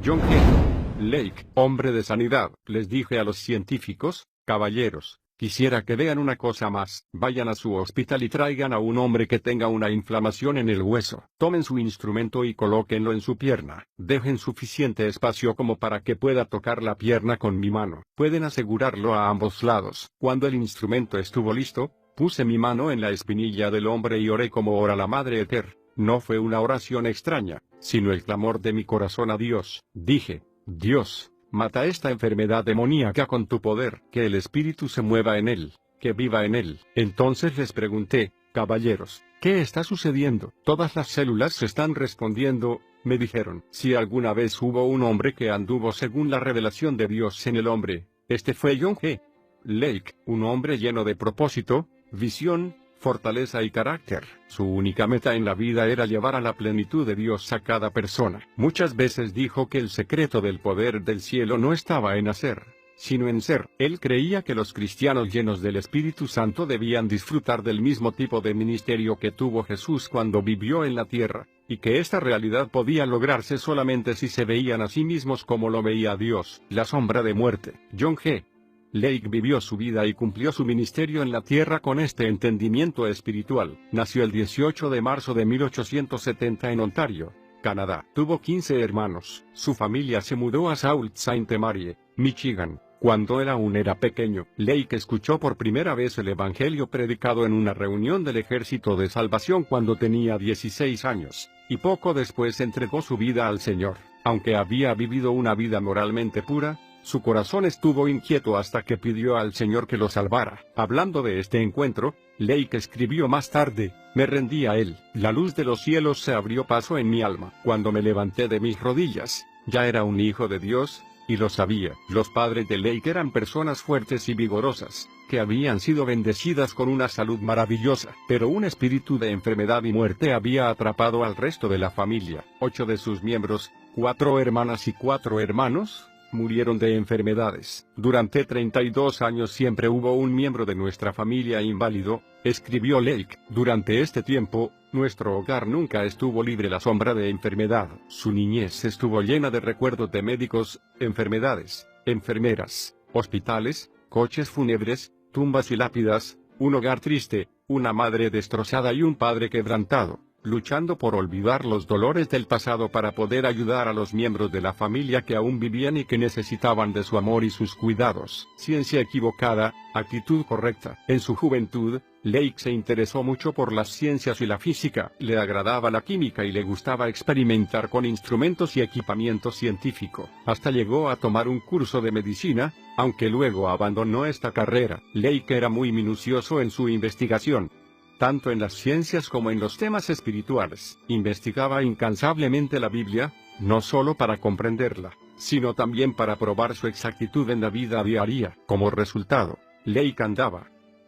John G. Lake, hombre de sanidad, les dije a los científicos: caballeros, quisiera que vean una cosa más. Vayan a su hospital y traigan a un hombre que tenga una inflamación en el hueso. Tomen su instrumento y colóquenlo en su pierna. Dejen suficiente espacio como para que pueda tocar la pierna con mi mano. Pueden asegurarlo a ambos lados. Cuando el instrumento estuvo listo, puse mi mano en la espinilla del hombre y oré como ora la Madre Eter. No fue una oración extraña, sino el clamor de mi corazón a Dios. Dije: Dios, mata esta enfermedad demoníaca con tu poder, que el espíritu se mueva en él, que viva en él. Entonces les pregunté: caballeros, ¿qué está sucediendo? Todas las células están respondiendo, me dijeron. Si alguna vez hubo un hombre que anduvo según la revelación de Dios en el hombre, este fue John G. Lake, un hombre lleno de propósito, visión, fortaleza y carácter. Su única meta en la vida era llevar a la plenitud de Dios a cada persona. Muchas veces dijo que el secreto del poder del cielo no estaba en hacer, sino en ser. Él creía que los cristianos llenos del Espíritu Santo debían disfrutar del mismo tipo de ministerio que tuvo Jesús cuando vivió en la tierra, y que esta realidad podía lograrse solamente si se veían a sí mismos como lo veía Dios. La sombra de muerte. John G. Lake vivió su vida y cumplió su ministerio en la tierra con este entendimiento espiritual. Nació el 18 de marzo de 1870 en Ontario, Canadá. Tuvo 15 hermanos. Su familia se mudó a Sault Ste. Marie, Michigan, cuando él aún era pequeño. Lake escuchó por primera vez el evangelio predicado en una reunión del Ejército de Salvación cuando tenía 16 años, y poco después entregó su vida al Señor. Aunque había vivido una vida moralmente pura, su corazón estuvo inquieto hasta que pidió al Señor que lo salvara. Hablando de este encuentro, Lake escribió más tarde: me rendí a él. La luz de los cielos se abrió paso en mi alma. Cuando me levanté de mis rodillas, ya era un hijo de Dios, y lo sabía. Los padres de Lake eran personas fuertes y vigorosas, que habían sido bendecidas con una salud maravillosa, pero un espíritu de enfermedad y muerte había atrapado al resto de la familia. 8 de sus miembros, 4 hermanas y 4 hermanos, murieron de enfermedades. Durante 32 años siempre hubo un miembro de nuestra familia inválido, escribió Lake. Durante este tiempo, nuestro hogar nunca estuvo libre de la sombra de enfermedad. Su niñez estuvo llena de recuerdos de médicos, enfermedades, enfermeras, hospitales, coches fúnebres, tumbas y lápidas, un hogar triste, una madre destrozada y un padre quebrantado, luchando por olvidar los dolores del pasado para poder ayudar a los miembros de la familia que aún vivían y que necesitaban de su amor y sus cuidados. Ciencia equivocada, actitud correcta. En su juventud, Lake se interesó mucho por las ciencias y la física. Le agradaba la química y le gustaba experimentar con instrumentos y equipamiento científico. Hasta llegó a tomar un curso de medicina, aunque luego abandonó esta carrera. Lake era muy minucioso en su investigación, tanto en las ciencias como en los temas espirituales. Investigaba incansablemente la Biblia, no solo para comprenderla, sino también para probar su exactitud en la vida diaria. Como resultado, Lake andaba,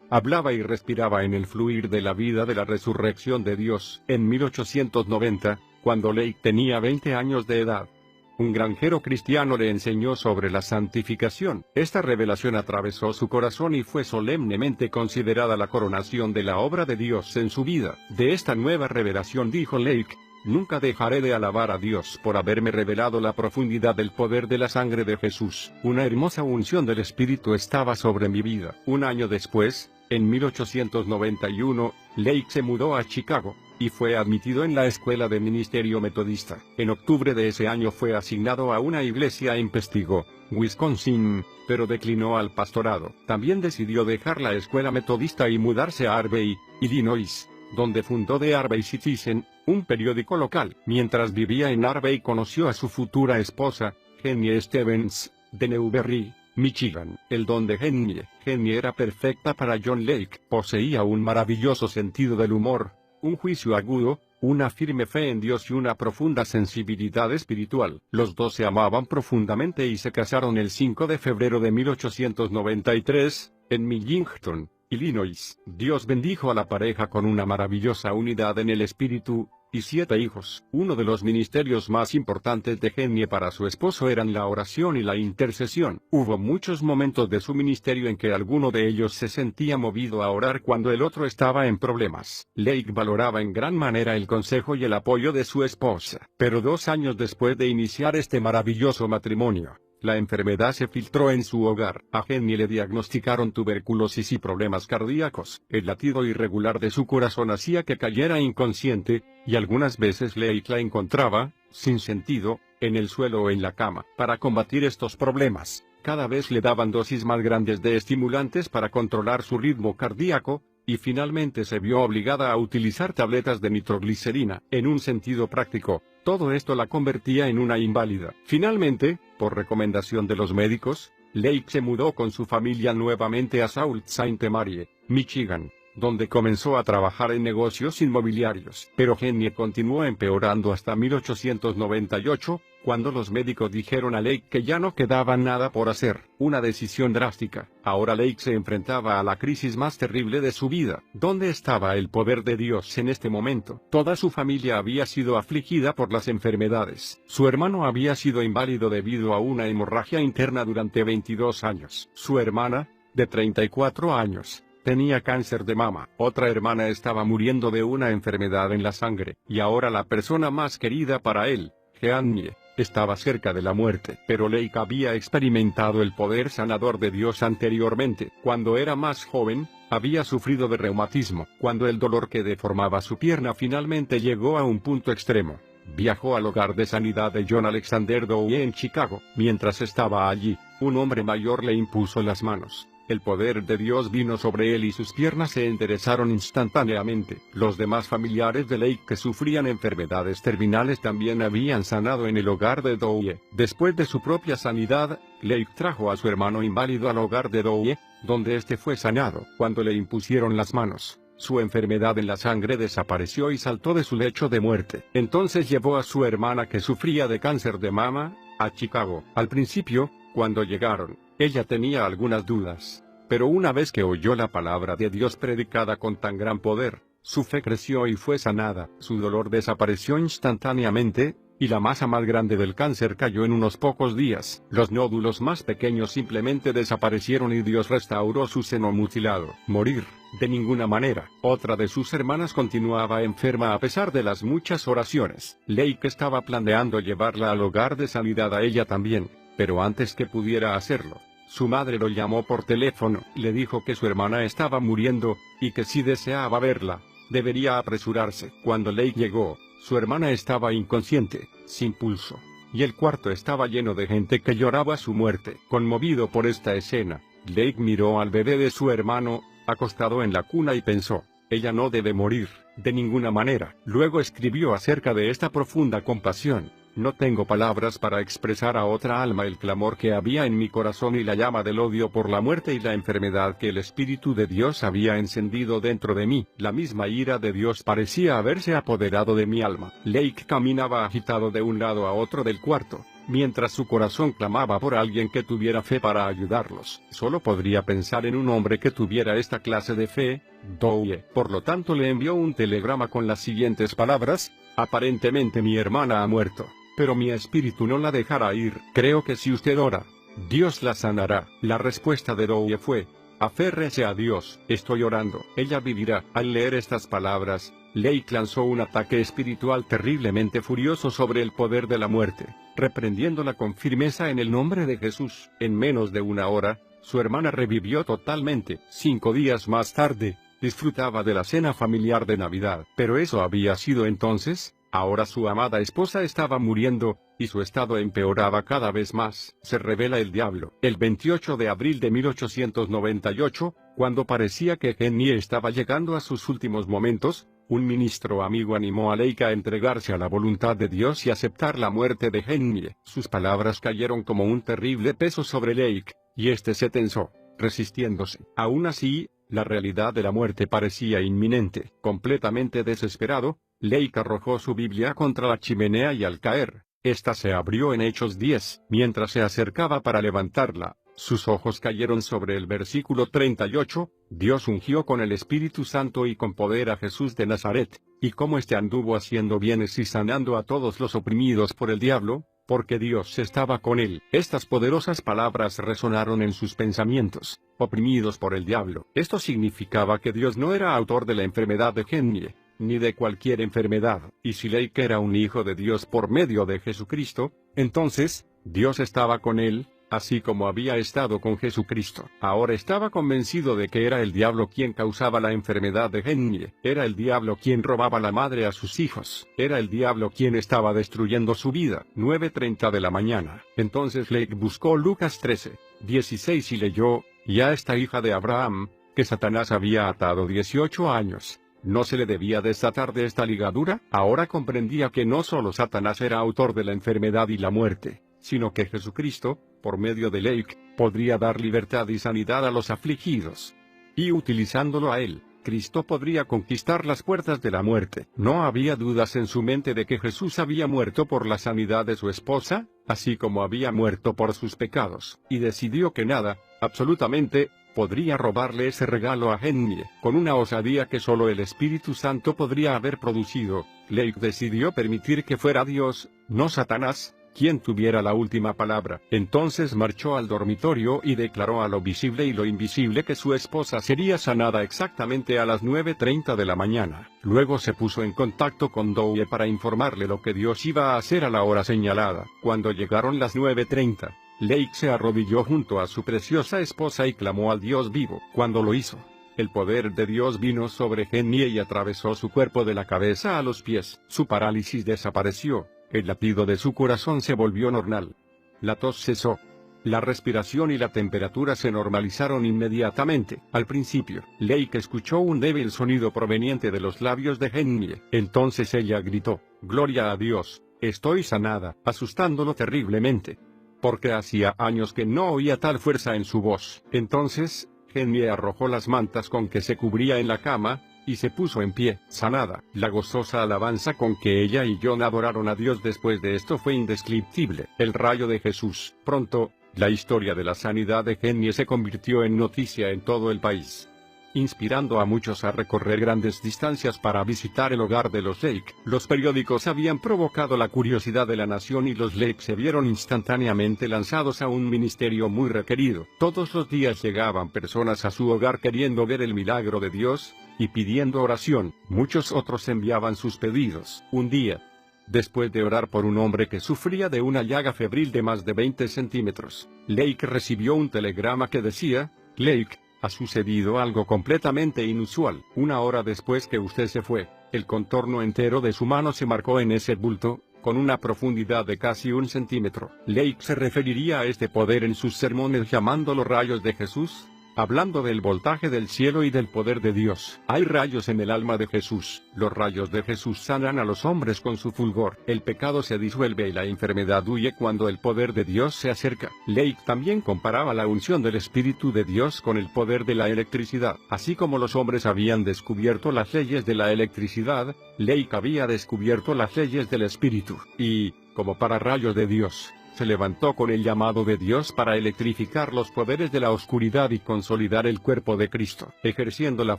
hablaba y respiraba en el fluir de la vida de la resurrección de Dios. En 1890, cuando Lake tenía 20 años de edad, un granjero cristiano le enseñó sobre la santificación. Esta revelación atravesó su corazón y fue solemnemente considerada la coronación de la obra de Dios en su vida. De esta nueva revelación dijo Lake: nunca dejaré de alabar a Dios por haberme revelado la profundidad del poder de la sangre de Jesús. Una hermosa unción del Espíritu estaba sobre mi vida. Un año después, en 1891, Lake se mudó a Chicago, y fue admitido en la Escuela de Ministerio Metodista. En octubre de ese año fue asignado a una iglesia en Pestigo, Wisconsin, pero declinó al pastorado. También decidió dejar la escuela metodista y mudarse a Harvey, Illinois, donde fundó The Harvey Citizen, un periódico local. Mientras vivía en Harvey conoció a su futura esposa, Jennie Stevens, de Newberry, Michigan. El don de Jennie era perfecta para John Lake. Poseía un maravilloso sentido del humor, un juicio agudo, una firme fe en Dios y una profunda sensibilidad espiritual. Los dos se amaban profundamente y se casaron el 5 de febrero de 1893, en Millington, Illinois. Dios bendijo a la pareja con una maravillosa unidad en el espíritu, y 7 hijos. Uno de los ministerios más importantes de Genie para su esposo eran la oración y la intercesión. Hubo muchos momentos de su ministerio en que alguno de ellos se sentía movido a orar cuando el otro estaba en problemas. Lake valoraba en gran manera el consejo y el apoyo de su esposa. Pero 2 años después de iniciar este maravilloso matrimonio, la enfermedad se filtró en su hogar. A Genie le diagnosticaron tuberculosis y problemas cardíacos. El latido irregular de su corazón hacía que cayera inconsciente, y algunas veces Lake la encontraba, sin sentido, en el suelo o en la cama. Para combatir estos problemas, cada vez le daban dosis más grandes de estimulantes para controlar su ritmo cardíaco, y finalmente se vio obligada a utilizar tabletas de nitroglicerina. En un sentido práctico, todo esto la convertía en una inválida. Finalmente, por recomendación de los médicos, Lake se mudó con su familia nuevamente a Sault Ste. Marie, Michigan, donde comenzó a trabajar en negocios inmobiliarios. Pero Genie continuó empeorando hasta 1898, cuando los médicos dijeron a Lake que ya no quedaba nada por hacer. Una decisión drástica. Ahora Lake se enfrentaba a la crisis más terrible de su vida. ¿Dónde estaba el poder de Dios en este momento? Toda su familia había sido afligida por las enfermedades. Su hermano había sido inválido debido a una hemorragia interna durante 22 años. Su hermana, de 34 años, tenía cáncer de mama. Otra hermana estaba muriendo de una enfermedad en la sangre. Y ahora la persona más querida para él, Genie, estaba cerca de la muerte. Pero Lake había experimentado el poder sanador de Dios anteriormente. Cuando era más joven, había sufrido de reumatismo. Cuando el dolor que deformaba su pierna finalmente llegó a un punto extremo, viajó al hogar de sanidad de John Alexander Dowie en Chicago. Mientras estaba allí, un hombre mayor le impuso las manos. El poder de Dios vino sobre él y sus piernas se enderezaron instantáneamente. Los demás familiares de Lake que sufrían enfermedades terminales también habían sanado en el hogar de Dowie. Después de su propia sanidad, Lake trajo a su hermano inválido al hogar de Dowie, donde este fue sanado. Cuando le impusieron las manos, su enfermedad en la sangre desapareció y saltó de su lecho de muerte. Entonces llevó a su hermana que sufría de cáncer de mama, a Chicago. Al principio, cuando llegaron, ella tenía algunas dudas, pero una vez que oyó la palabra de Dios predicada con tan gran poder, su fe creció y fue sanada. Su dolor desapareció instantáneamente, y la masa más grande del cáncer cayó en unos pocos días. Los nódulos más pequeños simplemente desaparecieron y Dios restauró su seno mutilado. Morir, de ninguna manera. Otra de sus hermanas continuaba enferma a pesar de las muchas oraciones. Lake estaba planeando llevarla al hogar de sanidad a ella también, pero antes que pudiera hacerlo, su madre lo llamó por teléfono. Le dijo que su hermana estaba muriendo, y que si deseaba verla, debería apresurarse. Cuando Lake llegó, su hermana estaba inconsciente, sin pulso, y el cuarto estaba lleno de gente que lloraba su muerte. Conmovido por esta escena, Lake miró al bebé de su hermano, acostado en la cuna y pensó, ella no debe morir, de ninguna manera. Luego escribió acerca de esta profunda compasión. No tengo palabras para expresar a otra alma el clamor que había en mi corazón y la llama del odio por la muerte y la enfermedad que el Espíritu de Dios había encendido dentro de mí. La misma ira de Dios parecía haberse apoderado de mi alma. Lake caminaba agitado de un lado a otro del cuarto, mientras su corazón clamaba por alguien que tuviera fe para ayudarlos. Solo podría pensar en un hombre que tuviera esta clase de fe, Dowie. Por lo tanto le envió un telegrama con las siguientes palabras: aparentemente mi hermana ha muerto, pero mi espíritu no la dejará ir. Creo que si usted ora, Dios la sanará. La respuesta de Dowie fue: aférrese a Dios. Estoy orando. Ella vivirá. Al leer estas palabras, Lake lanzó un ataque espiritual terriblemente furioso sobre el poder de la muerte, reprendiéndola con firmeza en el nombre de Jesús. En menos de una hora, su hermana revivió totalmente. 5 días más tarde, disfrutaba de la cena familiar de Navidad. Pero eso había sido entonces. Ahora su amada esposa estaba muriendo, y su estado empeoraba cada vez más. Se revela el diablo. El 28 de abril de 1898, cuando parecía que Genie estaba llegando a sus últimos momentos, un ministro amigo animó a Lake a entregarse a la voluntad de Dios y aceptar la muerte de Genie. Sus palabras cayeron como un terrible peso sobre Lake, y este se tensó, resistiéndose. Aún así, la realidad de la muerte parecía inminente. Completamente desesperado, Lake arrojó su Biblia contra la chimenea y al caer, esta se abrió en Hechos 10. Mientras se acercaba para levantarla, Sus ojos cayeron sobre el versículo 38, Dios ungió con el Espíritu Santo y con poder a Jesús de Nazaret, y cómo éste anduvo haciendo bienes y sanando a todos los oprimidos por el diablo, porque Dios estaba con él. Estas poderosas palabras resonaron en sus pensamientos, oprimidos por el diablo. Esto significaba que Dios no era autor de la enfermedad de Henry, ni de cualquier enfermedad, y si Lake era un hijo de Dios por medio de Jesucristo, entonces, Dios estaba con él, así como había estado con Jesucristo. Ahora estaba convencido de que era el diablo quien causaba la enfermedad de Henry, era el diablo quien robaba la madre a sus hijos, era el diablo quien estaba destruyendo su vida. 9:30 de la mañana. Entonces Lake buscó Lucas 13:16 y leyó, y a esta hija de Abraham, que Satanás había atado 18 años. ¿No se le debía desatar de esta ligadura? Ahora comprendía que no solo Satanás era autor de la enfermedad y la muerte, sino que Jesucristo, por medio de Lake, podría dar libertad y sanidad a los afligidos. Y utilizándolo a él, Cristo podría conquistar las puertas de la muerte. No había dudas en su mente de que Jesús había muerto por la sanidad de su esposa, así como había muerto por sus pecados. Y decidió que nada, absolutamente, podría robarle ese regalo a Henry. Con una osadía que solo el Espíritu Santo podría haber producido, Lake decidió permitir que fuera Dios, no Satanás, quien tuviera la última palabra. Entonces marchó al dormitorio y declaró a lo visible y lo invisible que su esposa sería sanada exactamente a las 9:30 de la mañana. Luego se puso en contacto con Dowie para informarle lo que Dios iba a hacer a la hora señalada. Cuando llegaron las 9:30, Lake se arrodilló junto a su preciosa esposa y clamó al Dios vivo. Cuando lo hizo, el poder de Dios vino sobre Henry y atravesó su cuerpo de la cabeza a los pies. Su parálisis desapareció. El latido de su corazón se volvió normal. La tos cesó. La respiración y la temperatura se normalizaron inmediatamente. Al principio, Lake escuchó un débil sonido proveniente de los labios de Henry. Entonces ella gritó, «Gloria a Dios, estoy sanada», asustándolo terriblemente. Porque hacía años que no oía tal fuerza en su voz. Entonces, Henry arrojó las mantas con que se cubría en la cama, y se puso en pie, sanada. La gozosa alabanza con que ella y John adoraron a Dios después de esto fue indescriptible. El rayo de Jesús. Pronto, la historia de la sanidad de Henry se convirtió en noticia en todo el país, inspirando a muchos a recorrer grandes distancias para visitar el hogar de los Lake. Los periódicos habían provocado la curiosidad de la nación y los Lake se vieron instantáneamente lanzados a un ministerio muy requerido. Todos los días llegaban personas a su hogar queriendo ver el milagro de Dios, y pidiendo oración. Muchos otros enviaban sus pedidos. Un día, después de orar por un hombre que sufría de una llaga febril de más de 20 centímetros, Lake recibió un telegrama que decía, «Lake, ha sucedido algo completamente inusual. Una hora después que usted se fue, el contorno entero de su mano se marcó en ese bulto, con una profundidad de casi 1 centímetro». Lake se referiría a este poder en sus sermones llamándolo rayos de Jesús, hablando del voltaje del cielo y del poder de Dios. Hay rayos en el alma de Jesús. Los rayos de Jesús sanan a los hombres con su fulgor. El pecado se disuelve y la enfermedad huye cuando el poder de Dios se acerca. Lake también comparaba la unción del Espíritu de Dios con el poder de la electricidad. Así como los hombres habían descubierto las leyes de la electricidad, Lake había descubierto las leyes del Espíritu. Y, como para rayos de Dios, se levantó con el llamado de Dios para electrificar los poderes de la oscuridad y consolidar el cuerpo de Cristo, ejerciendo la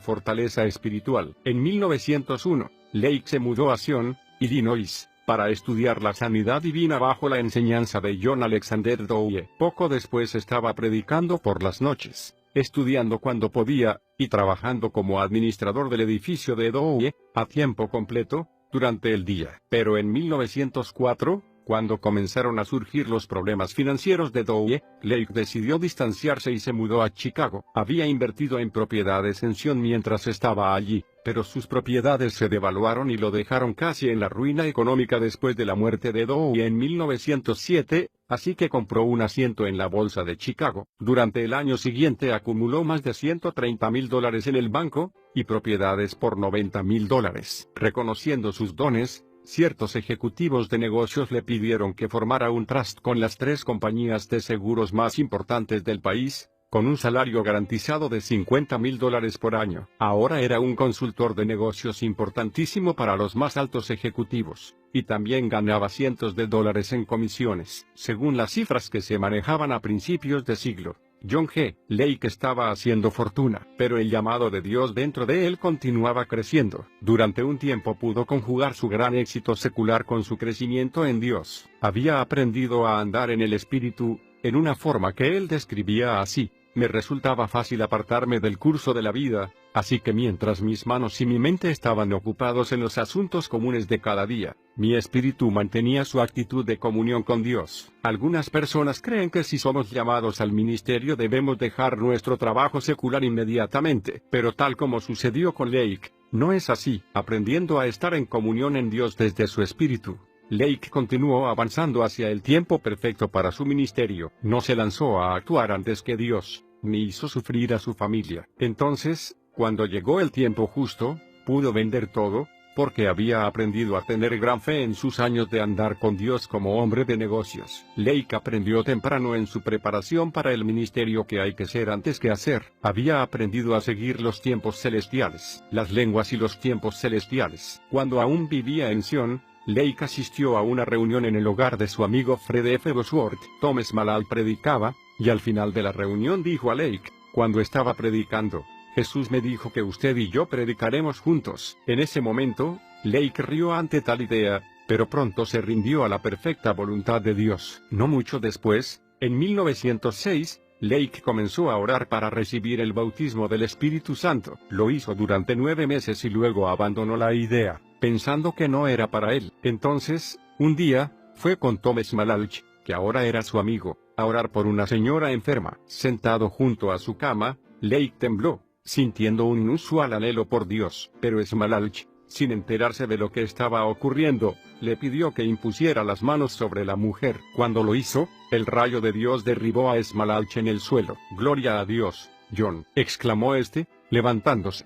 fortaleza espiritual. En 1901, Lake se mudó a Sion, Illinois, para estudiar la sanidad divina bajo la enseñanza de John Alexander Dowie. Poco después estaba predicando por las noches, estudiando cuando podía, y trabajando como administrador del edificio de Dowie, a tiempo completo, durante el día. Pero en 1904, cuando comenzaron a surgir los problemas financieros de Dowie, Lake decidió distanciarse y se mudó a Chicago. Había invertido en propiedades en Sion mientras estaba allí, pero sus propiedades se devaluaron y lo dejaron casi en la ruina económica después de la muerte de Dowie en 1907, así que compró un asiento en la bolsa de Chicago. Durante el año siguiente acumuló más de $130,000 en el banco, y propiedades por $90,000. Reconociendo sus dones, ciertos ejecutivos de negocios le pidieron que formara un trust con las 3 compañías de seguros más importantes del país, con un salario garantizado de $50,000 por año. Ahora era un consultor de negocios importantísimo para los más altos ejecutivos, y también ganaba cientos de dólares en comisiones, según las cifras que se manejaban a principios de siglo. John G. Lake estaba haciendo fortuna, pero el llamado de Dios dentro de él continuaba creciendo. Durante un tiempo pudo conjugar su gran éxito secular con su crecimiento en Dios. Había aprendido a andar en el Espíritu, en una forma que él describía así: me resultaba fácil apartarme del curso de la vida, así que mientras mis manos y mi mente estaban ocupados en los asuntos comunes de cada día, mi espíritu mantenía su actitud de comunión con Dios. Algunas personas creen que si somos llamados al ministerio debemos dejar nuestro trabajo secular inmediatamente, pero tal como sucedió con Lake, no es así. Aprendiendo a estar en comunión en Dios desde su espíritu, Lake continuó avanzando hacia el tiempo perfecto para su ministerio. No se lanzó a actuar antes que Dios, ni hizo sufrir a su familia. Entonces, cuando llegó el tiempo justo, pudo vender todo, porque había aprendido a tener gran fe en sus años de andar con Dios como hombre de negocios. Lake aprendió temprano en su preparación para el ministerio que hay que ser antes que hacer. Había aprendido a seguir los tiempos celestiales, las lenguas y los tiempos celestiales. Cuando aún vivía en Sion, Lake asistió a una reunión en el hogar de su amigo Fred F. Bosworth. Thomas Malal predicaba, y al final de la reunión dijo a Lake, cuando estaba predicando: Jesús me dijo que usted y yo predicaremos juntos. En ese momento, Lake rió ante tal idea, pero pronto se rindió a la perfecta voluntad de Dios. No mucho después, en 1906, Lake comenzó a orar para recibir el bautismo del Espíritu Santo. Lo hizo durante 9 meses y luego abandonó la idea, pensando que no era para él. Entonces, un día, fue con Thomas Malalch, que ahora era su amigo, a orar por una señora enferma. Sentado junto a su cama, Lake tembló, sintiendo un inusual anhelo por Dios. Pero Smalalch, sin enterarse de lo que estaba ocurriendo, le pidió que impusiera las manos sobre la mujer. Cuando lo hizo, el rayo de Dios derribó a Smalalch en el suelo. «Gloria a Dios, John», exclamó este, levantándose.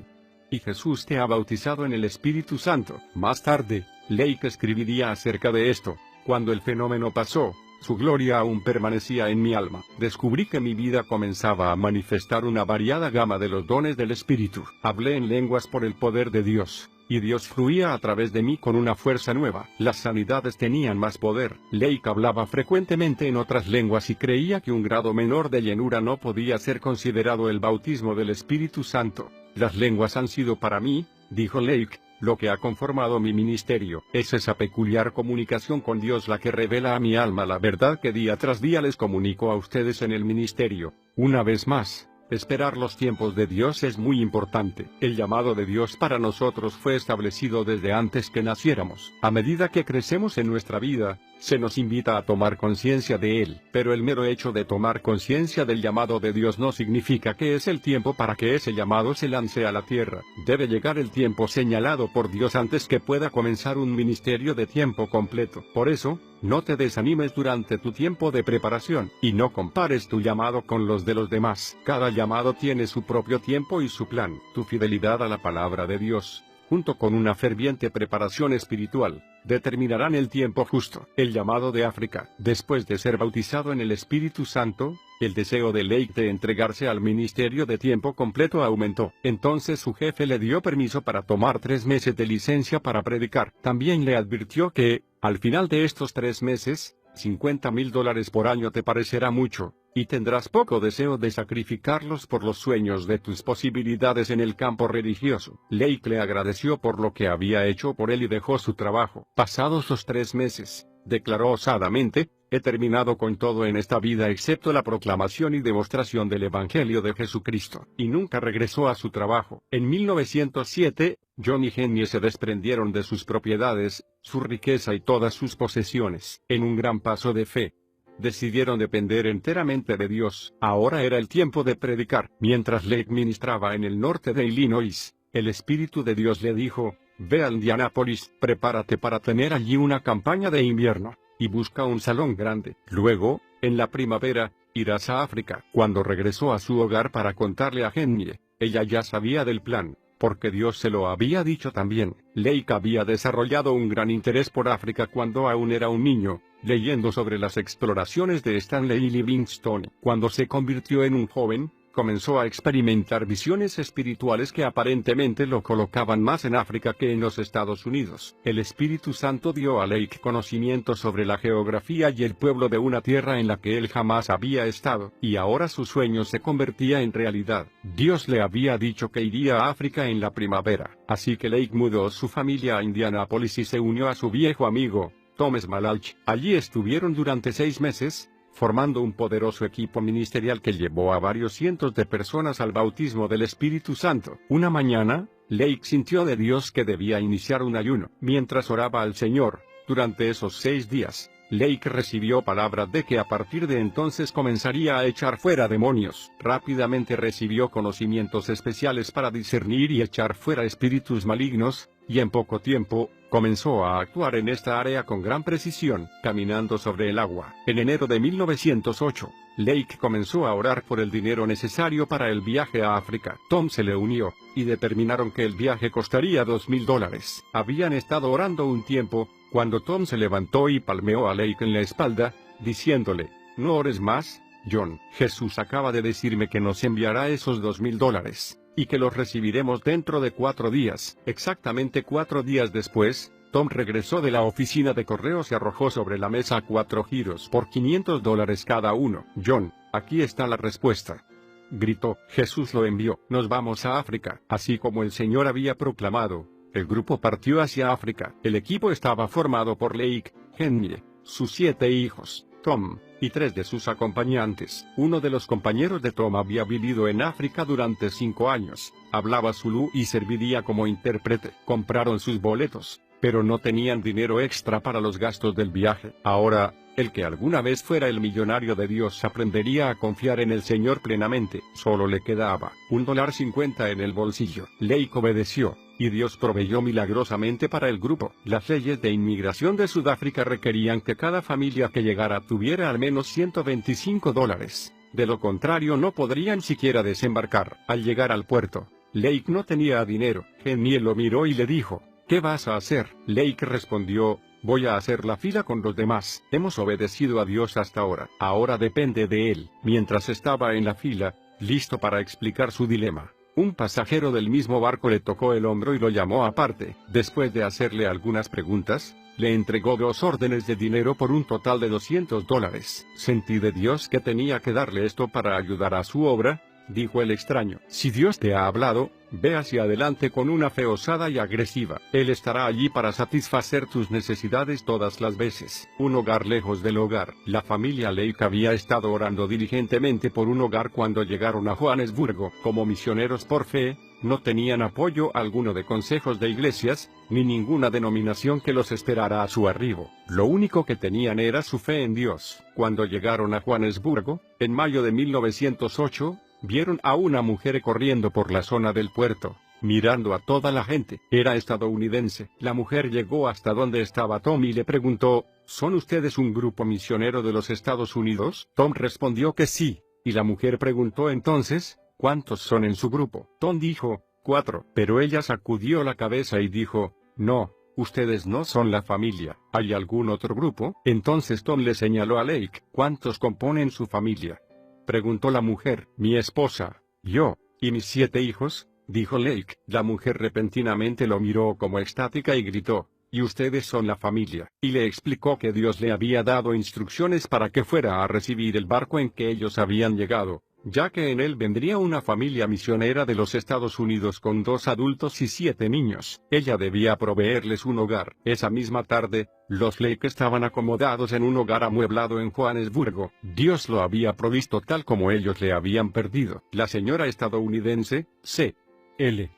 «Y Jesús te ha bautizado en el Espíritu Santo». Más tarde, Lake escribiría acerca de esto: «Cuando el fenómeno pasó, su gloria aún permanecía en mi alma. Descubrí que mi vida comenzaba a manifestar una variada gama de los dones del Espíritu. Hablé en lenguas por el poder de Dios, y Dios fluía a través de mí con una fuerza nueva. Las sanidades tenían más poder». Lake hablaba frecuentemente en otras lenguas y creía que un grado menor de llenura no podía ser considerado el bautismo del Espíritu Santo. «Las lenguas han sido para mí», dijo Lake, «lo que ha conformado mi ministerio. Es esa peculiar comunicación con Dios la que revela a mi alma la verdad que día tras día les comunico a ustedes en el ministerio». Una vez más, esperar los tiempos de Dios es muy importante. El llamado de Dios para nosotros fue establecido desde antes que naciéramos. A medida que crecemos en nuestra vida, se nos invita a tomar conciencia de él. Pero el mero hecho de tomar conciencia del llamado de Dios no significa que es el tiempo para que ese llamado se lance a la tierra. Debe llegar el tiempo señalado por Dios antes que pueda comenzar un ministerio de tiempo completo. Por eso, no te desanimes durante tu tiempo de preparación, y no compares tu llamado con los de los demás. Cada llamado tiene su propio tiempo y su plan. Tu fidelidad a la palabra de Dios, junto con una ferviente preparación espiritual, determinarán el tiempo justo. El llamado de África. Después de ser bautizado en el Espíritu Santo, el deseo de Lake de entregarse al ministerio de tiempo completo aumentó. Entonces su jefe le dio permiso para tomar 3 meses de licencia para predicar. También le advirtió que, al final de estos 3 meses, $50,000 por año te parecerá mucho, y tendrás poco deseo de sacrificarlos por los sueños de tus posibilidades en el campo religioso. Lake le agradeció por lo que había hecho por él y dejó su trabajo. Pasados los 3 meses, declaró osadamente: «He terminado con todo en esta vida excepto la proclamación y demostración del Evangelio de Jesucristo». Y nunca regresó a su trabajo. En 1907, John y Jenny se desprendieron de sus propiedades, su riqueza y todas sus posesiones. En un gran paso de fe, decidieron depender enteramente de Dios. Ahora era el tiempo de predicar. Mientras Lake ministraba en el norte de Illinois, el Espíritu de Dios le dijo: «Ve a Indianápolis, prepárate para tener allí una campaña de invierno, y busca un salón grande. Luego, en la primavera, irás a África». Cuando regresó a su hogar para contarle a Jenny, ella ya sabía del plan, porque Dios se lo había dicho también. Lake había desarrollado un gran interés por África cuando aún era un niño, leyendo sobre las exploraciones de Stanley Livingstone. Cuando se convirtió en un joven, comenzó a experimentar visiones espirituales que aparentemente lo colocaban más en África que en los Estados Unidos. El Espíritu Santo dio a Lake conocimiento sobre la geografía y el pueblo de una tierra en la que él jamás había estado, y ahora su sueño se convertía en realidad. Dios le había dicho que iría a África en la primavera, así que Lake mudó su familia a Indianápolis y se unió a su viejo amigo, Tom Smalalch. Allí estuvieron durante 6 meses, formando un poderoso equipo ministerial que llevó a varios cientos de personas al bautismo del Espíritu Santo. Una mañana, Lake sintió de Dios que debía iniciar un ayuno. Mientras oraba al Señor, durante esos 6 días, Lake recibió palabras de que a partir de entonces comenzaría a echar fuera demonios. Rápidamente recibió conocimientos especiales para discernir y echar fuera espíritus malignos, y en poco tiempo, comenzó a actuar en esta área con gran precisión, caminando sobre el agua. En enero de 1908, Lake comenzó a orar por el dinero necesario para el viaje a África. Tom se le unió, y determinaron que el viaje costaría $2,000. Habían estado orando un tiempo, cuando Tom se levantó y palmeó a Lake en la espalda, diciéndole, «No ores más, John. Jesús acaba de decirme que nos enviará esos $2,000, y que los recibiremos dentro de 4 días». Exactamente 4 días después, Tom regresó de la oficina de correos y arrojó sobre la mesa 4 giros por $500 cada uno. «John, aquí está la respuesta», gritó. «Jesús lo envió. Nos vamos a África». Así como el Señor había proclamado, el grupo partió hacia África. El equipo estaba formado por Lake, Henry, sus 7 hijos, Tom, y 3 de sus acompañantes. Uno de los compañeros de Tom había vivido en África durante 5 años, hablaba zulú y serviría como intérprete. Compraron sus boletos, pero no tenían dinero extra para los gastos del viaje. Ahora, el que alguna vez fuera el millonario de Dios aprendería a confiar en el Señor plenamente. Solo le quedaba $1.50 en el bolsillo. Lake obedeció, y Dios proveyó milagrosamente para el grupo. Las leyes de inmigración de Sudáfrica requerían que cada familia que llegara tuviera al menos $125. De lo contrario no podrían siquiera desembarcar. Al llegar al puerto, Lake no tenía dinero. Henry lo miró y le dijo, «¿Qué vas a hacer?». Lake respondió, «Voy a hacer la fila con los demás. Hemos obedecido a Dios hasta ahora. Ahora depende de Él». Mientras estaba en la fila, listo para explicar su dilema, un pasajero del mismo barco le tocó el hombro y lo llamó aparte. Después de hacerle algunas preguntas, le entregó 2 órdenes de dinero por un total de $200. «Sentí de Dios que tenía que darle esto para ayudar a su obra», dijo el extraño. «Si Dios te ha hablado, ve hacia adelante con una fe osada y agresiva. Él estará allí para satisfacer tus necesidades todas las veces». Un hogar lejos del hogar. La familia Lake había estado orando diligentemente por un hogar cuando llegaron a Johannesburgo. Como misioneros por fe, no tenían apoyo alguno de consejos de iglesias, ni ninguna denominación que los esperara a su arribo. Lo único que tenían era su fe en Dios. Cuando llegaron a Johannesburgo, en mayo de 1908, vieron a una mujer corriendo por la zona del puerto, mirando a toda la gente. Era estadounidense. La mujer llegó hasta donde estaba Tom y le preguntó, «¿Son ustedes un grupo misionero de los Estados Unidos?». Tom respondió que sí, y la mujer preguntó entonces, «¿Cuántos son en su grupo?». Tom dijo, 4, pero ella sacudió la cabeza y dijo, «No, ustedes no son la familia. ¿Hay algún otro grupo?». Entonces Tom le señaló a Lake. «¿Cuántos componen su familia?», preguntó la mujer. «Mi esposa, yo, y mis 7 hijos», dijo Lake. La mujer repentinamente lo miró como extática y gritó, «¿Y ustedes son la familia?». Y le explicó que Dios le había dado instrucciones para que fuera a recibir el barco en que ellos habían llegado, ya que en él vendría una familia misionera de los Estados Unidos con 2 adultos y 7 niños. Ella debía proveerles un hogar. Esa misma tarde, los Lake estaban acomodados en un hogar amueblado en Johannesburgo. Dios lo había provisto tal como ellos le habían pedido. La señora estadounidense, C.L.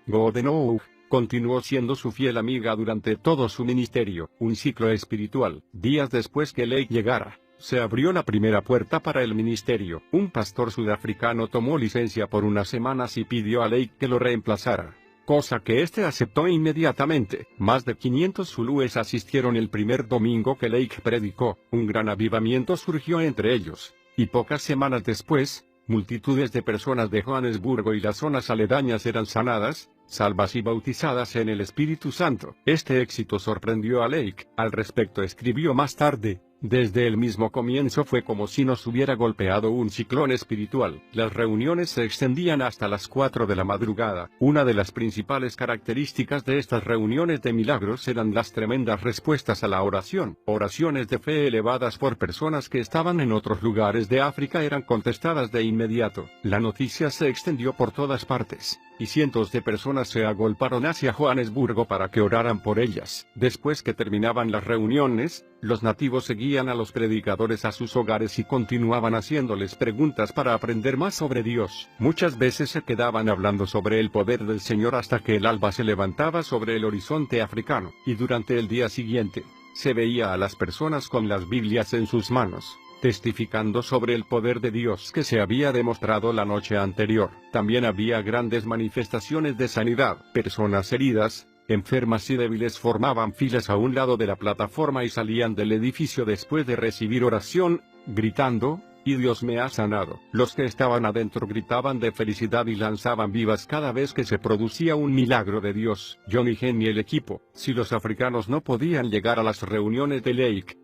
Goodenough, continuó siendo su fiel amiga durante todo su ministerio. Un ciclo espiritual. Días después que Lake llegara, se abrió la primera puerta para el ministerio. Un pastor sudafricano tomó licencia por unas semanas y pidió a Lake que lo reemplazara, cosa que éste aceptó inmediatamente. Más de 500 zulúes asistieron el primer domingo que Lake predicó. Un gran avivamiento surgió entre ellos, y pocas semanas después, multitudes de personas de Johannesburgo y las zonas aledañas eran sanadas, salvas y bautizadas en el Espíritu Santo. Este éxito sorprendió a Lake. Al respecto escribió más tarde, Desde el mismo comienzo fue como si nos hubiera golpeado un ciclón espiritual. Las reuniones se extendían hasta las 4 de la madrugada. Una de las principales características de estas reuniones de milagros eran las tremendas respuestas a la oración. Oraciones de fe elevadas por personas que estaban en otros lugares de África eran contestadas de inmediato. La noticia se extendió por todas partes, y cientos de personas se agolparon hacia Johannesburgo para que oraran por ellas. Después que terminaban las reuniones, los nativos seguían a los predicadores a sus hogares y continuaban haciéndoles preguntas para aprender más sobre Dios. Muchas veces se quedaban hablando sobre el poder del Señor hasta que el alba se levantaba sobre el horizonte africano, y durante el día siguiente, se veía a las personas con las Biblias en sus manos, testificando sobre el poder de Dios que se había demostrado la noche anterior. También había grandes manifestaciones de sanidad. Personas heridas, enfermas y débiles formaban filas a un lado de la plataforma y salían del edificio después de recibir oración, gritando: «Y Dios me ha sanado». Los que estaban adentro gritaban de felicidad y lanzaban vivas cada vez que se producía un milagro de Dios. John y Henny, el equipo, si los africanos no podían llegar a las reuniones de Lake,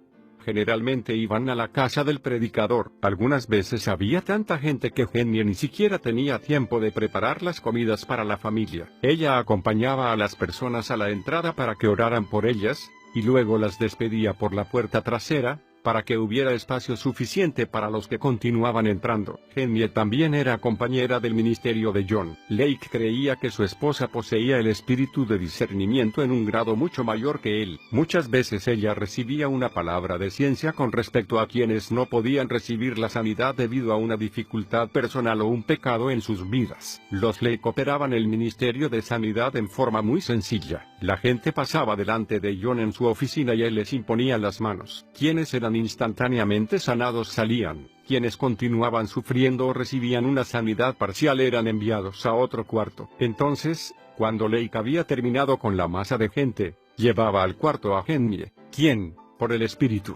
generalmente iban a la casa del predicador. Algunas veces había tanta gente que Henny ni siquiera tenía tiempo de preparar las comidas para la familia. Ella acompañaba a las personas a la entrada para que oraran por ellas, y luego las despedía por la puerta trasera, para que hubiera espacio suficiente para los que continuaban entrando. Henny también era compañera del ministerio de John. Lake creía que su esposa poseía el espíritu de discernimiento en un grado mucho mayor que él. Muchas veces ella recibía una palabra de ciencia con respecto a quienes no podían recibir la sanidad debido a una dificultad personal o un pecado en sus vidas. Los Lake operaban el ministerio de sanidad en forma muy sencilla. La gente pasaba delante de John en su oficina y él les imponía las manos. Quienes eran instantáneamente sanados salían. Quienes continuaban sufriendo o recibían una sanidad parcial eran enviados a otro cuarto. Entonces, cuando Lake había terminado con la masa de gente, llevaba al cuarto a Henny, quien, por el Espíritu,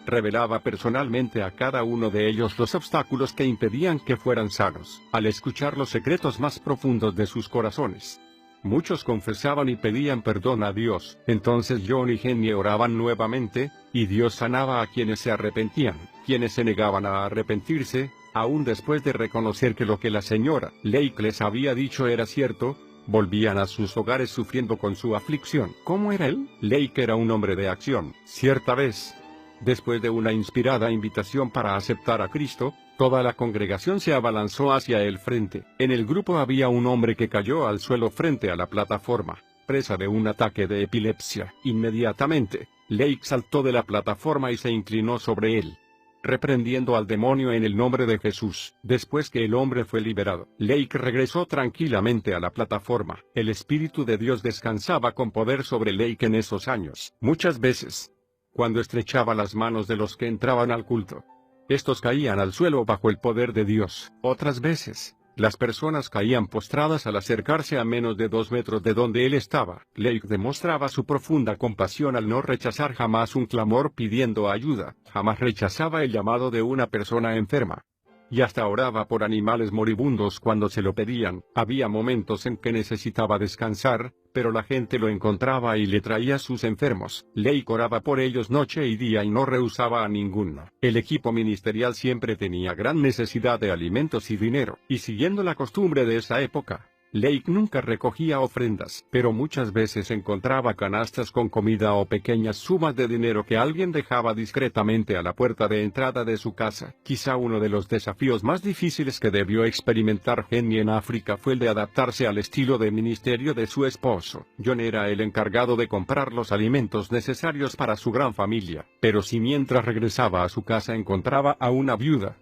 revelaba personalmente a cada uno de ellos los obstáculos que impedían que fueran sanos. Al escuchar los secretos más profundos de sus corazones, muchos confesaban y pedían perdón a Dios. Entonces John y Henny oraban nuevamente, y Dios sanaba a quienes se arrepentían. Quienes se negaban a arrepentirse, aún después de reconocer que lo que la señora Lake les había dicho era cierto, volvían a sus hogares sufriendo con su aflicción. ¿Cómo era él? Lake era un hombre de acción. Cierta vez, después de una inspirada invitación para aceptar a Cristo, toda la congregación se abalanzó hacia el frente. En el grupo había un hombre que cayó al suelo frente a la plataforma, presa de un ataque de epilepsia. Inmediatamente, Lake saltó de la plataforma y se inclinó sobre él, reprendiendo al demonio en el nombre de Jesús. Después que el hombre fue liberado, Lake regresó tranquilamente a la plataforma. El Espíritu de Dios descansaba con poder sobre Lake en esos años. Muchas veces, cuando estrechaba las manos de los que entraban al culto, estos caían al suelo bajo el poder de Dios. Otras veces, las personas caían postradas al acercarse a menos de 2 metros de donde él estaba. Lake demostraba su profunda compasión al no rechazar jamás un clamor pidiendo ayuda. Jamás rechazaba el llamado de una persona enferma, y hasta oraba por animales moribundos cuando se lo pedían. Había momentos en que necesitaba descansar, pero la gente lo encontraba y le traía sus enfermos. Lake oraba por ellos noche y día y no rehusaba a ninguno. El equipo ministerial siempre tenía gran necesidad de alimentos y dinero, y siguiendo la costumbre de esa época, Lake nunca recogía ofrendas, pero muchas veces encontraba canastas con comida o pequeñas sumas de dinero que alguien dejaba discretamente a la puerta de entrada de su casa. Quizá uno de los desafíos más difíciles que debió experimentar Henny en África fue el de adaptarse al estilo de ministerio de su esposo. John era el encargado de comprar los alimentos necesarios para su gran familia, pero si mientras regresaba a su casa encontraba a una viuda,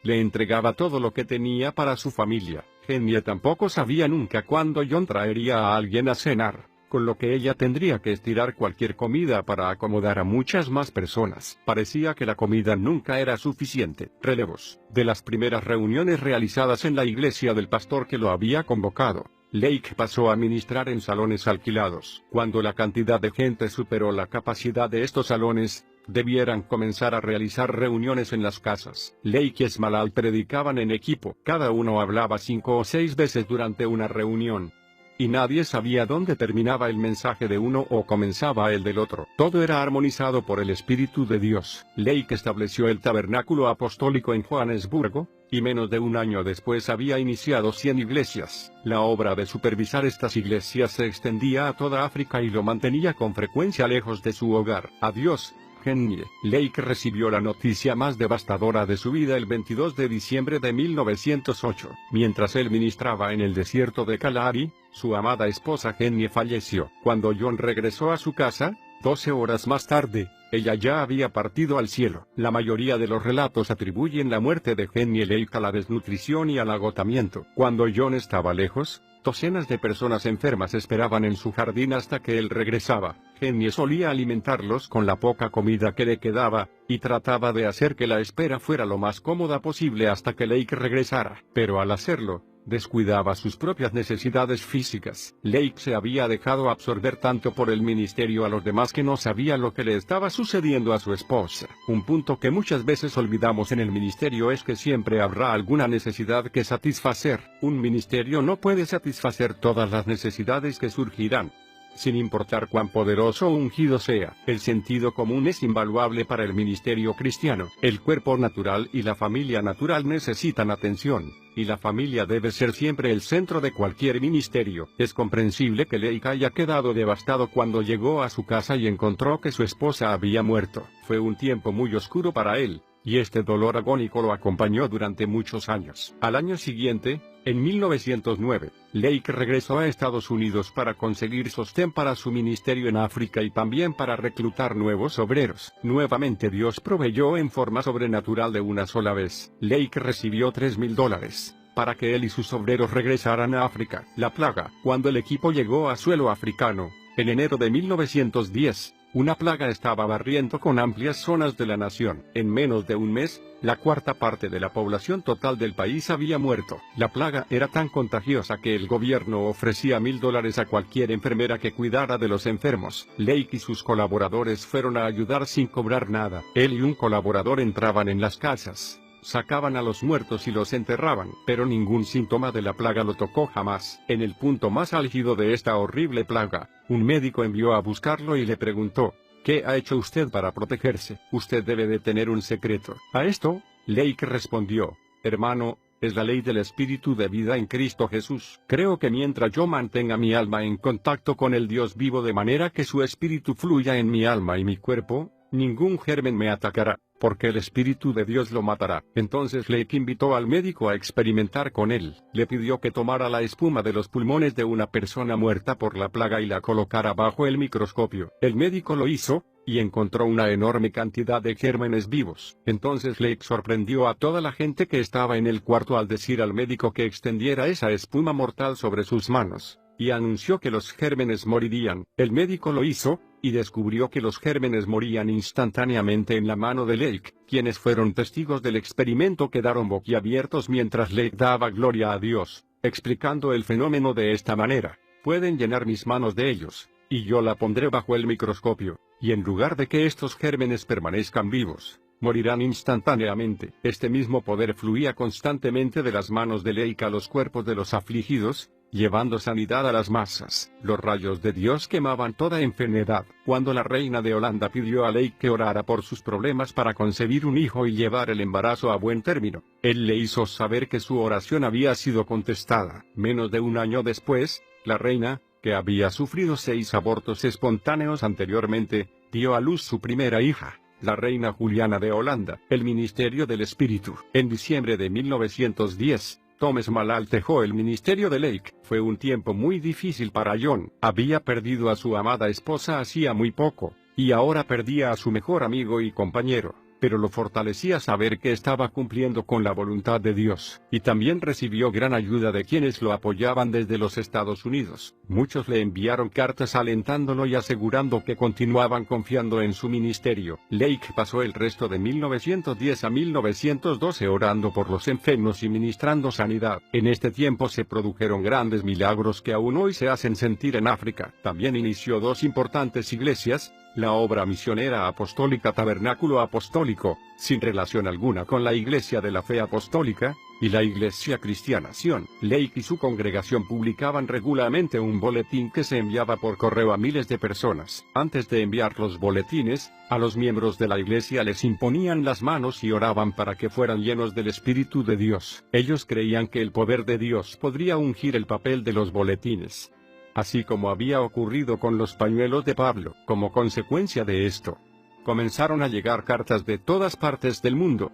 le entregaba todo lo que tenía para su familia. Henny tampoco sabía nunca cuándo John traería a alguien a cenar, con lo que ella tendría que estirar cualquier comida para acomodar a muchas más personas. Parecía que la comida nunca era suficiente. Relevos. De las primeras reuniones realizadas en la iglesia del pastor que lo había convocado, Lake pasó a ministrar en salones alquilados. Cuando la cantidad de gente superó la capacidad de estos salones, debieran comenzar a realizar reuniones en las casas. Lake y Esmalal predicaban en equipo. Cada uno hablaba 5 o 6 veces durante una reunión, y nadie sabía dónde terminaba el mensaje de uno o comenzaba el del otro. Todo era armonizado por el Espíritu de Dios. Lake estableció el tabernáculo apostólico en Johannesburgo, y menos de un año después había iniciado 100 iglesias. La obra de supervisar estas iglesias se extendía a toda África y lo mantenía con frecuencia lejos de su hogar. Adiós, Hennie. Lake recibió la noticia más devastadora de su vida el 22 de diciembre de 1908. Mientras él ministraba en el desierto de Kalahari, su amada esposa Hennie falleció. Cuando John regresó a su casa, 12 horas más tarde, ella ya había partido al cielo. La mayoría de los relatos atribuyen la muerte de Hennie Lake a la desnutrición y al agotamiento. Cuando John estaba lejos, docenas de personas enfermas esperaban en su jardín hasta que él regresaba. Hennie solía alimentarlos con la poca comida que le quedaba, y trataba de hacer que la espera fuera lo más cómoda posible hasta que Lake regresara. Pero al hacerlo, descuidaba sus propias necesidades físicas. Lake se había dejado absorber tanto por el ministerio a los demás que no sabía lo que le estaba sucediendo a su esposa. Un punto que muchas veces olvidamos en el ministerio es que siempre habrá alguna necesidad que satisfacer. Un ministerio no puede satisfacer todas las necesidades que surgirán. Sin importar cuán poderoso o ungido sea, el sentido común es invaluable para el ministerio cristiano. El cuerpo natural y la familia natural necesitan atención, y la familia debe ser siempre el centro de cualquier ministerio. Es comprensible que Lake haya quedado devastado cuando llegó a su casa y encontró que su esposa había muerto. Fue un tiempo muy oscuro para él, y este dolor agónico lo acompañó durante muchos años. Al año siguiente, en 1909, Lake regresó a Estados Unidos para conseguir sostén para su ministerio en África y también para reclutar nuevos obreros. Nuevamente Dios proveyó en forma sobrenatural de una sola vez. Lake recibió $3,000 para que él y sus obreros regresaran a África. La plaga. Cuando el equipo llegó a suelo africano, en enero de 1910, una plaga estaba barriendo con amplias zonas de la nación. En menos de un mes, la cuarta parte de la población total del país había muerto. La plaga era tan contagiosa que el gobierno ofrecía $1,000 a cualquier enfermera que cuidara de los enfermos. Lake y sus colaboradores fueron a ayudar sin cobrar nada. Él y un colaborador entraban en las casas, sacaban a los muertos y los enterraban, pero ningún síntoma de la plaga lo tocó jamás. En el punto más álgido de esta horrible plaga, un médico envió a buscarlo y le preguntó: ¿qué ha hecho usted para protegerse? Usted debe de tener un secreto. A esto, Lake respondió: hermano, es la ley del espíritu de vida en Cristo Jesús. Creo que mientras yo mantenga mi alma en contacto con el Dios vivo de manera que su espíritu fluya en mi alma y mi cuerpo, ningún germen me atacará, porque el Espíritu de Dios lo matará. Entonces Lake invitó al médico a experimentar con él. Le pidió que tomara la espuma de los pulmones de una persona muerta por la plaga y la colocara bajo el microscopio. El médico lo hizo, y encontró una enorme cantidad de gérmenes vivos. Entonces Lake sorprendió a toda la gente que estaba en el cuarto al decir al médico que extendiera esa espuma mortal sobre sus manos, y anunció que los gérmenes morirían. El médico lo hizo, y descubrió que los gérmenes morían instantáneamente en la mano de Lake. Quienes fueron testigos del experimento quedaron boquiabiertos mientras Lake daba gloria a Dios, explicando el fenómeno de esta manera: pueden llenar mis manos de ellos, y yo la pondré bajo el microscopio, y en lugar de que estos gérmenes permanezcan vivos, morirán instantáneamente. Este mismo poder fluía constantemente de las manos de Lake a los cuerpos de los afligidos, llevando sanidad a las masas. Los rayos de Dios quemaban toda enfermedad. Cuando la reina de Holanda pidió a Lake que orara por sus problemas para concebir un hijo y llevar el embarazo a buen término, él le hizo saber que su oración había sido contestada. Menos de un año después, la reina, que había sufrido 6 abortos espontáneos anteriormente, dio a luz su primera hija, la reina Juliana de Holanda. El ministerio del espíritu. En diciembre de 1910, Thomas Malalt dejó el ministerio de Lake. Fue un tiempo muy difícil para John. Había perdido a su amada esposa hacía muy poco, y ahora perdía a su mejor amigo y compañero. Pero lo fortalecía saber que estaba cumpliendo con la voluntad de Dios, y también recibió gran ayuda de quienes lo apoyaban desde los Estados Unidos. Muchos le enviaron cartas alentándolo y asegurando que continuaban confiando en su ministerio. Lake pasó el resto de 1910 a 1912 orando por los enfermos y ministrando sanidad. En este tiempo se produjeron grandes milagros que aún hoy se hacen sentir en África. También inició 2 importantes iglesias: la obra misionera apostólica Tabernáculo Apostólico, sin relación alguna con la Iglesia de la Fe Apostólica, y la Iglesia Cristiana Sion. Lake y su congregación publicaban regularmente un boletín que se enviaba por correo a miles de personas. Antes de enviar los boletines, a los miembros de la iglesia les imponían las manos y oraban para que fueran llenos del Espíritu de Dios. Ellos creían que el poder de Dios podría ungir el papel de los boletines, así como había ocurrido con los pañuelos de Pablo. Como consecuencia de esto, comenzaron a llegar cartas de todas partes del mundo,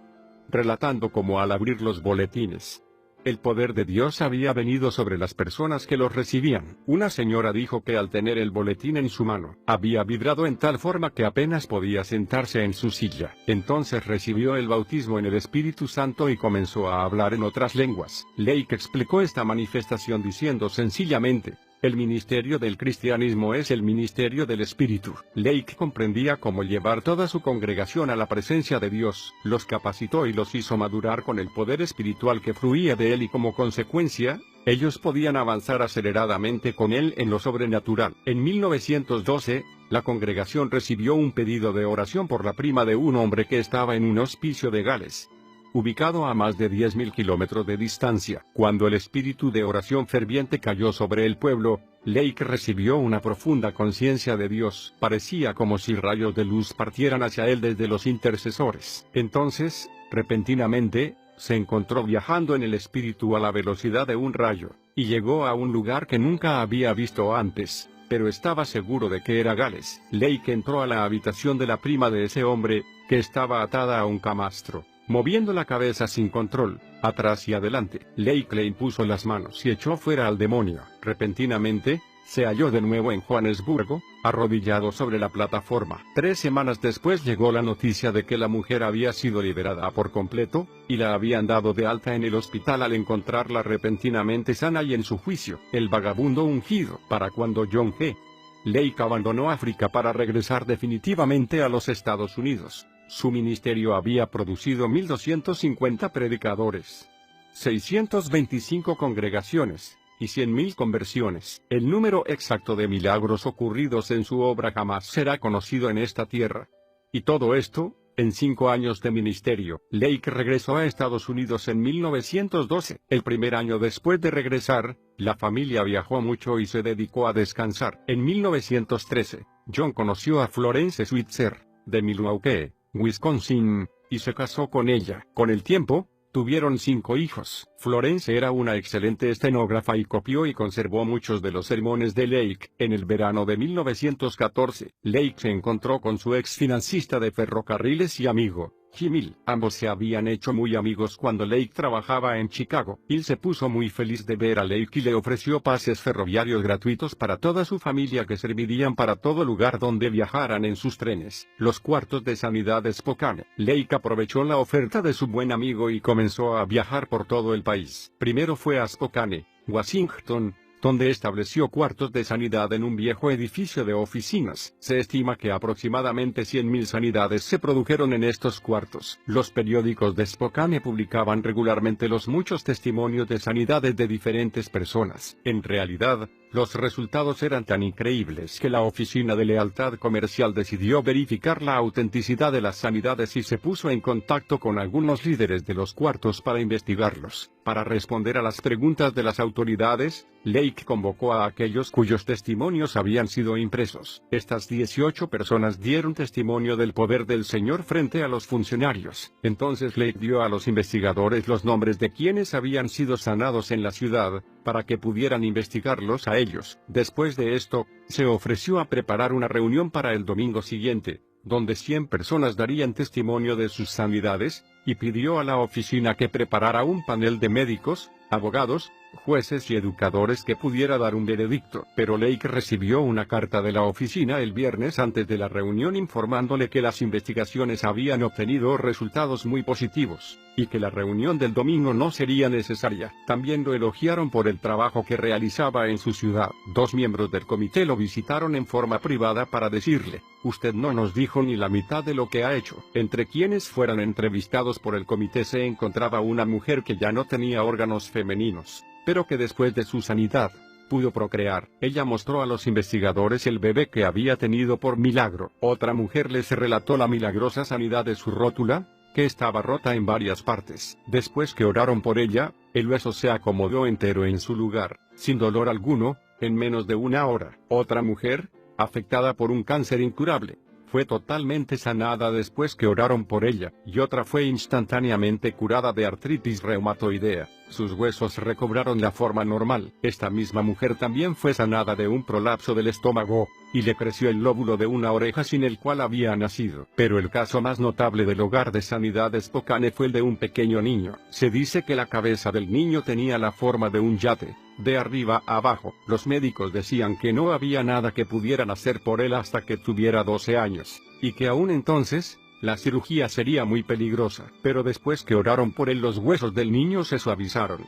relatando cómo al abrir los boletines, el poder de Dios había venido sobre las personas que los recibían. Una señora dijo que al tener el boletín en su mano, había vibrado en tal forma que apenas podía sentarse en su silla. Entonces recibió el bautismo en el Espíritu Santo y comenzó a hablar en otras lenguas. Lake explicó esta manifestación diciendo sencillamente: el ministerio del cristianismo es el ministerio del Espíritu. Lake comprendía cómo llevar toda su congregación a la presencia de Dios, los capacitó y los hizo madurar con el poder espiritual que fluía de él y como consecuencia, ellos podían avanzar aceleradamente con él en lo sobrenatural. En 1912, la congregación recibió un pedido de oración por la prima de un hombre que estaba en un hospicio de Gales, ubicado a más de 10.000 kilómetros de distancia. Cuando el espíritu de oración ferviente cayó sobre el pueblo, Lake recibió una profunda conciencia de Dios. Parecía como si rayos de luz partieran hacia él desde los intercesores. Entonces, repentinamente, se encontró viajando en el espíritu a la velocidad de un rayo, y llegó a un lugar que nunca había visto antes, pero estaba seguro de que era Gales. Lake entró a la habitación de la prima de ese hombre, que estaba atada a un camastro, moviendo la cabeza sin control, atrás y adelante. Lake le impuso las manos y echó fuera al demonio. Repentinamente, se halló de nuevo en Johannesburgo, arrodillado sobre la plataforma. 3 semanas después llegó la noticia de que la mujer había sido liberada por completo, y la habían dado de alta en el hospital al encontrarla repentinamente sana y en su juicio. El vagabundo ungido. Para cuando John G. Lake abandonó África para regresar definitivamente a los Estados Unidos, su ministerio había producido 1.250 predicadores, 625 congregaciones, y 100.000 conversiones. El número exacto de milagros ocurridos en su obra jamás será conocido en esta tierra. Y todo esto, en 5 años de ministerio. Lake regresó a Estados Unidos en 1912. El primer año después de regresar, la familia viajó mucho y se dedicó a descansar. En 1913, John conoció a Florence Switzer, de Milwaukee, Wisconsin, y se casó con ella. Con el tiempo, tuvieron 5 hijos. Florence era una excelente estenógrafa y copió y conservó muchos de los sermones de Lake. En el verano de 1914, Lake se encontró con su ex financista de ferrocarriles y amigo, Jim Hill. Ambos se habían hecho muy amigos cuando Lake trabajaba en Chicago. Hill se puso muy feliz de ver a Lake y le ofreció pases ferroviarios gratuitos para toda su familia que servirían para todo lugar donde viajaran en sus trenes. Los cuartos de sanidad de Spokane. Lake aprovechó la oferta de su buen amigo y comenzó a viajar por todo el país. Primero fue a Spokane, Washington, donde estableció cuartos de sanidad en un viejo edificio de oficinas. Se estima que aproximadamente 100.000 sanidades se produjeron en estos cuartos. Los periódicos de Spokane publicaban regularmente los muchos testimonios de sanidades de diferentes personas. En realidad, los resultados eran tan increíbles que la Oficina de Lealtad Comercial decidió verificar la autenticidad de las sanidades y se puso en contacto con algunos líderes de los cuartos para investigarlos. Para responder a las preguntas de las autoridades, Lake convocó a aquellos cuyos testimonios habían sido impresos. Estas 18 personas dieron testimonio del poder del Señor frente a los funcionarios. Entonces Lake dio a los investigadores los nombres de quienes habían sido sanados en la ciudad, para que pudieran investigarlos a ellos. Después de esto, se ofreció a preparar una reunión para el domingo siguiente, donde 100 personas darían testimonio de sus sanidades, y pidió a la oficina que preparara un panel de médicos, abogados, jueces y educadores que pudiera dar un veredicto. Pero Lake recibió una carta de la oficina el viernes antes de la reunión informándole que las investigaciones habían obtenido resultados muy positivos, y que la reunión del domingo no sería necesaria. También lo elogiaron por el trabajo que realizaba en su ciudad. 2 miembros del comité lo visitaron en forma privada para decirle: usted no nos dijo ni la mitad de lo que ha hecho. Entre quienes fueran entrevistados por el comité se encontraba una mujer que ya no tenía órganos femeninos, pero que después de su sanidad, pudo procrear. Ella mostró a los investigadores el bebé que había tenido por milagro. Otra mujer les relató la milagrosa sanidad de su rótula, que estaba rota en varias partes. Después que oraron por ella, el hueso se acomodó entero en su lugar, sin dolor alguno, en menos de una hora. Otra mujer, afectada por un cáncer incurable, fue totalmente sanada después que oraron por ella, y otra fue instantáneamente curada de artritis reumatoidea. Sus huesos recobraron la forma normal. Esta misma mujer también fue sanada de un prolapso del estómago, y le creció el lóbulo de una oreja sin el cual había nacido. Pero el caso más notable del hogar de sanidad de Spokane fue el de un pequeño niño. Se dice que la cabeza del niño tenía la forma de un yate, de arriba a abajo. Los médicos decían que no había nada que pudieran hacer por él hasta que tuviera 12 años, y que aún entonces, la cirugía sería muy peligrosa. Pero después que oraron por él, los huesos del niño se suavizaron.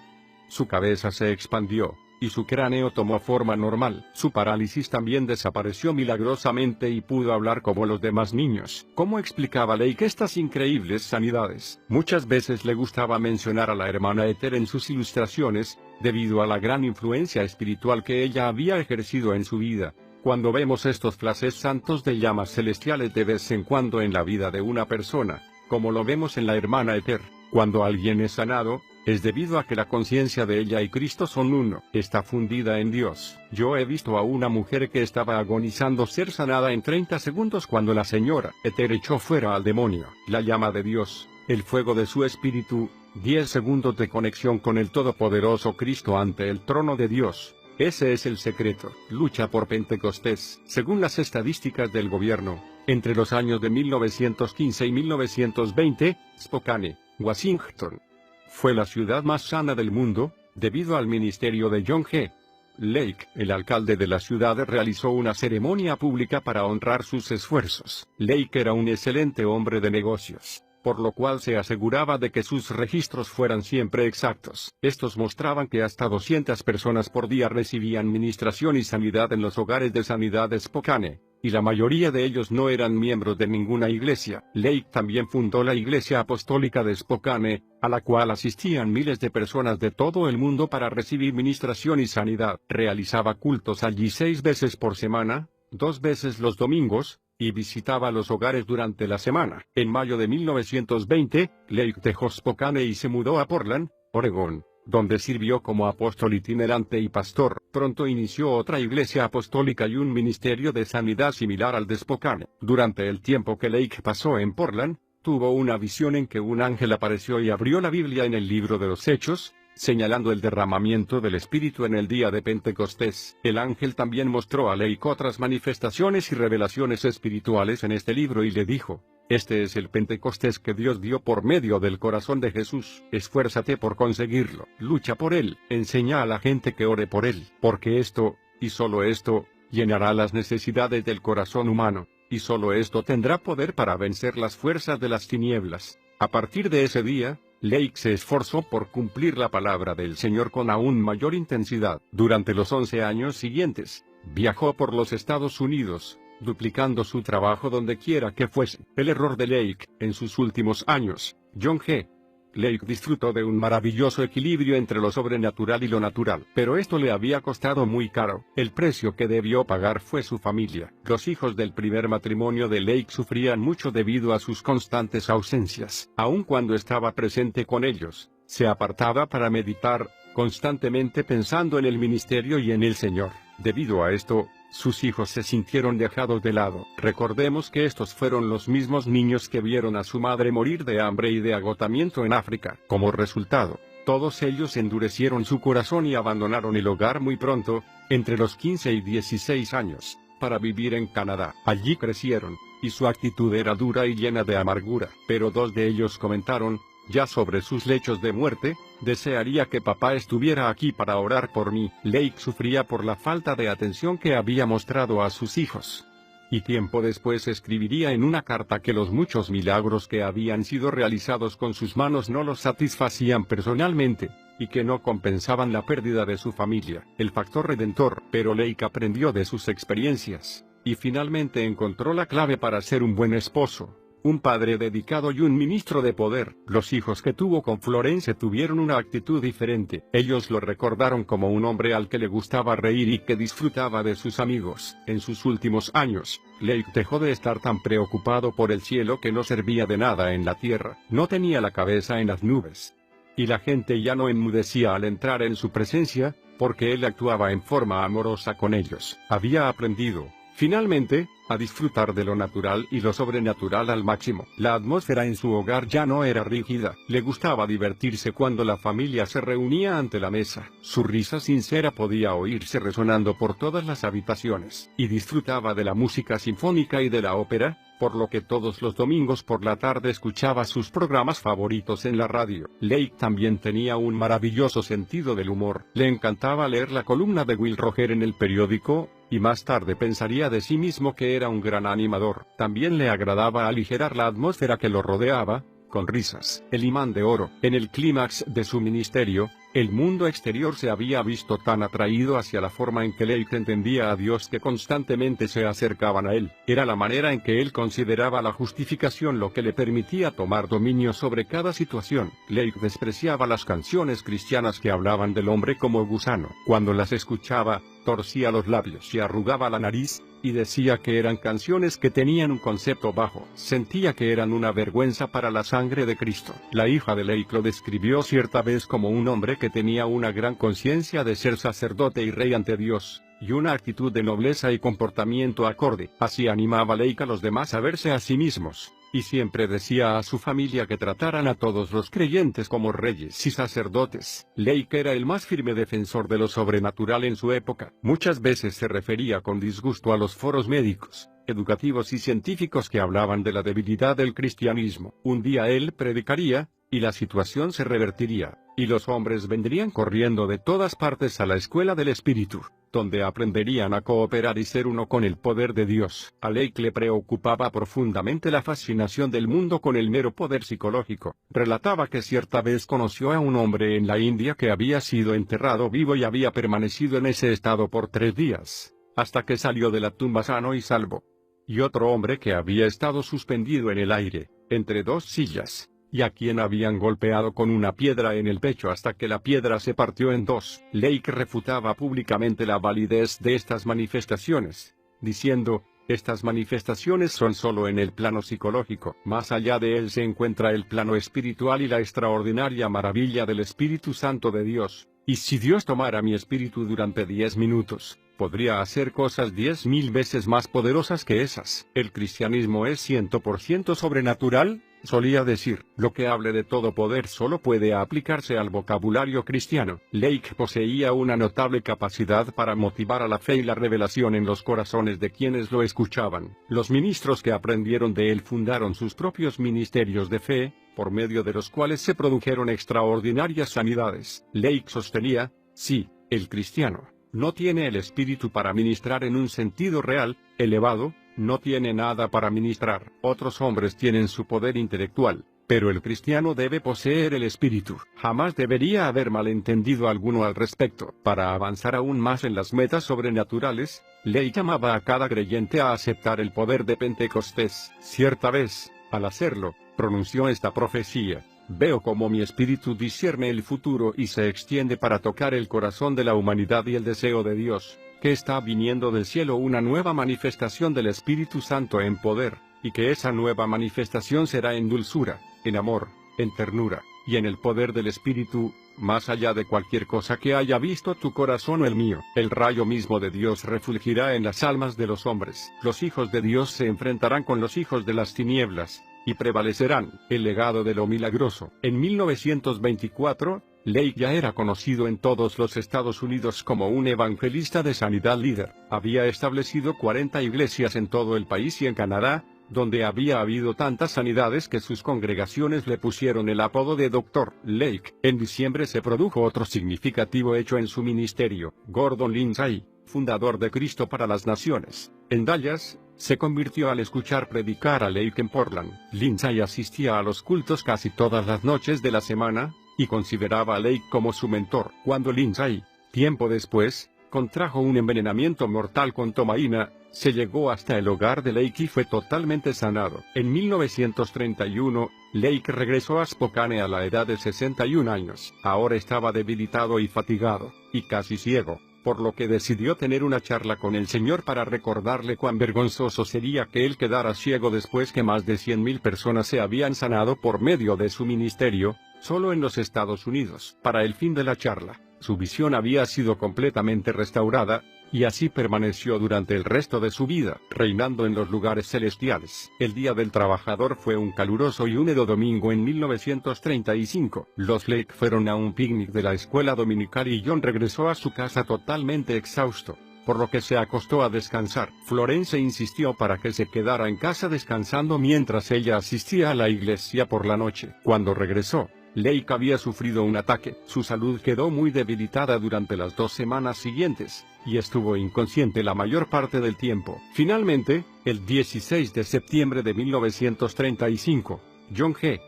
Su cabeza se expandió, y su cráneo tomó forma normal. Su parálisis también desapareció milagrosamente y pudo hablar como los demás niños. ¿Cómo explicaba Lake estas increíbles sanidades? Muchas veces le gustaba mencionar a la hermana Ether en sus ilustraciones, debido a la gran influencia espiritual que ella había ejercido en su vida. Cuando vemos estos flashes santos de llamas celestiales de vez en cuando en la vida de una persona, como lo vemos en la hermana Ether, cuando alguien es sanado, es debido a que la conciencia de ella y Cristo son uno, está fundida en Dios. Yo he visto a una mujer que estaba agonizando ser sanada en 30 segundos cuando la señora Ether echó fuera al demonio. La llama de Dios, el fuego de su espíritu, 10 segundos de conexión con el todopoderoso Cristo ante el trono de Dios. Ese es el secreto. Lucha por Pentecostés. Según las estadísticas del gobierno, entre los años de 1915 y 1920, Spokane, Washington, fue la ciudad más sana del mundo, debido al ministerio de John G. Lake. El alcalde de la ciudad realizó una ceremonia pública para honrar sus esfuerzos. Lake era un excelente hombre de negocios, por lo cual se aseguraba de que sus registros fueran siempre exactos. Estos mostraban que hasta 200 personas por día recibían ministración y sanidad en los hogares de sanidad de Spokane, y la mayoría de ellos no eran miembros de ninguna iglesia. Lake también fundó la Iglesia Apostólica de Spokane, a la cual asistían miles de personas de todo el mundo para recibir ministración y sanidad. Realizaba cultos allí 6 veces por semana, 2 veces los domingos, y visitaba los hogares durante la semana. En mayo de 1920, Lake dejó Spokane y se mudó a Portland, Oregón, donde sirvió como apóstol itinerante y pastor. Pronto inició otra iglesia apostólica y un ministerio de sanidad similar al de Spokane. Durante el tiempo que Lake pasó en Portland, tuvo una visión en que un ángel apareció y abrió la Biblia en el libro de los Hechos, señalando el derramamiento del Espíritu en el día de Pentecostés. El ángel también mostró a Lake otras manifestaciones y revelaciones espirituales en este libro y le dijo: este es el Pentecostés que Dios dio por medio del corazón de Jesús. Esfuérzate por conseguirlo. Lucha por él. Enseña a la gente que ore por él. Porque esto, y solo esto, llenará las necesidades del corazón humano. Y solo esto tendrá poder para vencer las fuerzas de las tinieblas. A partir de ese día, Lake se esforzó por cumplir la palabra del Señor con aún mayor intensidad. Durante los 11 años siguientes, viajó por los Estados Unidos, duplicando su trabajo donde quiera que fuese. El error de Lake, en sus últimos años, John G. Lake disfrutó de un maravilloso equilibrio entre lo sobrenatural y lo natural, pero esto le había costado muy caro. El precio que debió pagar fue su familia. Los hijos del primer matrimonio de Lake sufrían mucho debido a sus constantes ausencias. Aun cuando estaba presente con ellos, se apartaba para meditar, constantemente pensando en el ministerio y en el Señor. Debido a esto, sus hijos se sintieron dejados de lado. Recordemos que estos fueron los mismos niños que vieron a su madre morir de hambre y de agotamiento en África. Como resultado, todos ellos endurecieron su corazón y abandonaron el hogar muy pronto, entre los 15 y 16 años, para vivir en Canadá. Allí crecieron, y su actitud era dura y llena de amargura. Pero 2 de ellos comentaron, ya sobre sus lechos de muerte: desearía que papá estuviera aquí para orar por mí. Lake sufría por la falta de atención que había mostrado a sus hijos. Y tiempo después escribiría en una carta que los muchos milagros que habían sido realizados con sus manos no los satisfacían personalmente, y que no compensaban la pérdida de su familia. El factor redentor. Pero Lake aprendió de sus experiencias, y finalmente encontró la clave para ser un buen esposo, un padre dedicado y un ministro de poder. Los hijos que tuvo con Florence tuvieron una actitud diferente. Ellos lo recordaron como un hombre al que le gustaba reír y que disfrutaba de sus amigos. En sus últimos años, Lake dejó de estar tan preocupado por el cielo que no servía de nada en la tierra. No tenía la cabeza en las nubes. Y la gente ya no enmudecía al entrar en su presencia, porque él actuaba en forma amorosa con ellos. Había aprendido, finalmente, a disfrutar de lo natural y lo sobrenatural al máximo. La atmósfera en su hogar ya no era rígida. Le gustaba divertirse cuando la familia se reunía ante la mesa. Su risa sincera podía oírse resonando por todas las habitaciones. Y disfrutaba de la música sinfónica y de la ópera, por lo que todos los domingos por la tarde escuchaba sus programas favoritos en la radio. Lake también tenía un maravilloso sentido del humor. Le encantaba leer la columna de Will Roger en el periódico, y más tarde pensaría de sí mismo que era un gran animador. También le agradaba aligerar la atmósfera que lo rodeaba, con risas. El imán de oro. En el clímax de su ministerio, el mundo exterior se había visto tan atraído hacia la forma en que Lake entendía a Dios que constantemente se acercaban a él. Era la manera en que él consideraba la justificación lo que le permitía tomar dominio sobre cada situación. Lake despreciaba las canciones cristianas que hablaban del hombre como gusano. Cuando las escuchaba, torcía los labios y arrugaba la nariz, y decía que eran canciones que tenían un concepto bajo. Sentía que eran una vergüenza para la sangre de Cristo. La hija de Lake lo describió cierta vez como un hombre que tenía una gran conciencia de ser sacerdote y rey ante Dios, y una actitud de nobleza y comportamiento acorde. Así animaba Lake a los demás a verse a sí mismos, y siempre decía a su familia que trataran a todos los creyentes como reyes y sacerdotes. Lake era el más firme defensor de lo sobrenatural en su época. Muchas veces se refería con disgusto a los foros médicos, educativos y científicos que hablaban de la debilidad del cristianismo. Un día él predicaría, y la situación se revertiría, y los hombres vendrían corriendo de todas partes a la escuela del Espíritu, donde aprenderían a cooperar y ser uno con el poder de Dios. A Lake le preocupaba profundamente la fascinación del mundo con el mero poder psicológico. Relataba que cierta vez conoció a un hombre en la India que había sido enterrado vivo y había permanecido en ese estado por 3 días, hasta que salió de la tumba sano y salvo. Y otro hombre que había estado suspendido en el aire, entre 2 sillas, y a quien habían golpeado con una piedra en el pecho hasta que la piedra se partió en 2. Lake refutaba públicamente la validez de estas manifestaciones, diciendo, estas manifestaciones son solo en el plano psicológico. Más allá de él se encuentra el plano espiritual y la extraordinaria maravilla del Espíritu Santo de Dios. Y si Dios tomara mi espíritu durante 10 minutos, podría hacer cosas 10.000 veces más poderosas que esas. El cristianismo es 100% sobrenatural, solía decir. Lo que hable de todo poder solo puede aplicarse al vocabulario cristiano. Lake poseía una notable capacidad para motivar a la fe y la revelación en los corazones de quienes lo escuchaban. Los ministros que aprendieron de él fundaron sus propios ministerios de fe, por medio de los cuales se produjeron extraordinarias sanidades. Lake sostenía, sí, el cristiano no tiene el espíritu para ministrar en un sentido real, elevado, no tiene nada para ministrar. Otros hombres tienen su poder intelectual, pero el cristiano debe poseer el espíritu. Jamás debería haber malentendido alguno al respecto. Para avanzar aún más en las metas sobrenaturales, Lake llamaba a cada creyente a aceptar el poder de Pentecostés. Cierta vez, al hacerlo, pronunció esta profecía: veo cómo mi espíritu discierne el futuro y se extiende para tocar el corazón de la humanidad y el deseo de Dios, que está viniendo del cielo una nueva manifestación del Espíritu Santo en poder, y que esa nueva manifestación será en dulzura, en amor, en ternura, y en el poder del Espíritu, más allá de cualquier cosa que haya visto tu corazón o el mío. El rayo mismo de Dios refulgirá en las almas de los hombres. Los hijos de Dios se enfrentarán con los hijos de las tinieblas, y prevalecerán. El legado de lo milagroso. En 1924, Lake ya era conocido en todos los Estados Unidos como un evangelista de sanidad líder. Había establecido 40 iglesias en todo el país y en Canadá, donde había habido tantas sanidades que sus congregaciones le pusieron el apodo de Dr. Lake. En diciembre se produjo otro significativo hecho en su ministerio. Gordon Lindsay, fundador de Cristo para las Naciones, en Dallas, se convirtió al escuchar predicar a Lake en Portland. Lindsay asistía a los cultos casi todas las noches de la semana, y consideraba a Lake como su mentor. Cuando Lindsay, tiempo después, contrajo un envenenamiento mortal con tomaína, se llegó hasta el hogar de Lake y fue totalmente sanado. En 1931, Lake regresó a Spokane a la edad de 61 años. Ahora estaba debilitado y fatigado, y casi ciego, por lo que decidió tener una charla con el Señor para recordarle cuán vergonzoso sería que él quedara ciego después que más de 100,000 personas se habían sanado por medio de su ministerio, solo en los Estados Unidos. Para el fin de la charla, su visión había sido completamente restaurada, y así permaneció durante el resto de su vida, reinando en los lugares celestiales. El Día del Trabajador fue un caluroso y húmedo domingo en 1935. Los Lake fueron a un picnic de la escuela dominical y John regresó a su casa totalmente exhausto, por lo que se acostó a descansar. Florence insistió para que se quedara en casa descansando mientras ella asistía a la iglesia por la noche. Cuando regresó, Lake había sufrido un ataque. Su salud quedó muy debilitada durante las 2 semanas siguientes, y estuvo inconsciente la mayor parte del tiempo. Finalmente, el 16 de septiembre de 1935, John G.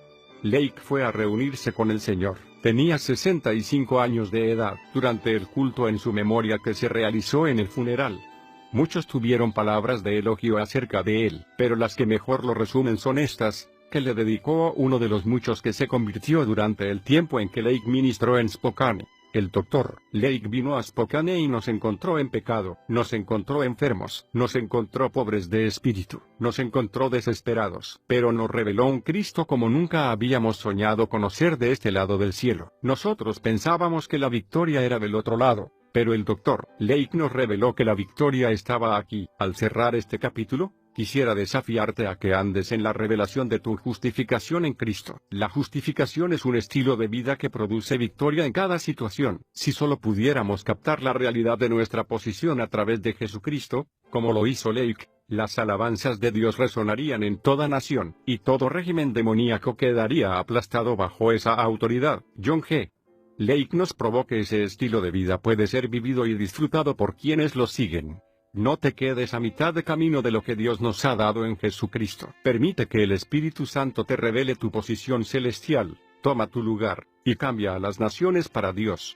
Lake fue a reunirse con el Señor. Tenía 65 años de edad. Durante el culto en su memoria que se realizó en el funeral, muchos tuvieron palabras de elogio acerca de él, pero las que mejor lo resumen son estas, que le dedicó uno de los muchos que se convirtió durante el tiempo en que Lake ministró en Spokane. El Dr. Lake vino a Spokane y nos encontró en pecado, nos encontró enfermos, nos encontró pobres de espíritu, nos encontró desesperados, pero nos reveló un Cristo como nunca habíamos soñado conocer de este lado del cielo. Nosotros pensábamos que la victoria era del otro lado, pero el Dr. Lake nos reveló que la victoria estaba aquí. Al cerrar este capítulo, quisiera desafiarte a que andes en la revelación de tu justificación en Cristo. La justificación es un estilo de vida que produce victoria en cada situación. Si solo pudiéramos captar la realidad de nuestra posición a través de Jesucristo, como lo hizo Lake, las alabanzas de Dios resonarían en toda nación, y todo régimen demoníaco quedaría aplastado bajo esa autoridad. John G. Lake nos probó que ese estilo de vida puede ser vivido y disfrutado por quienes lo siguen. No te quedes a mitad de camino de lo que Dios nos ha dado en Jesucristo. Permite que el Espíritu Santo te revele tu posición celestial, toma tu lugar, y cambia a las naciones para Dios.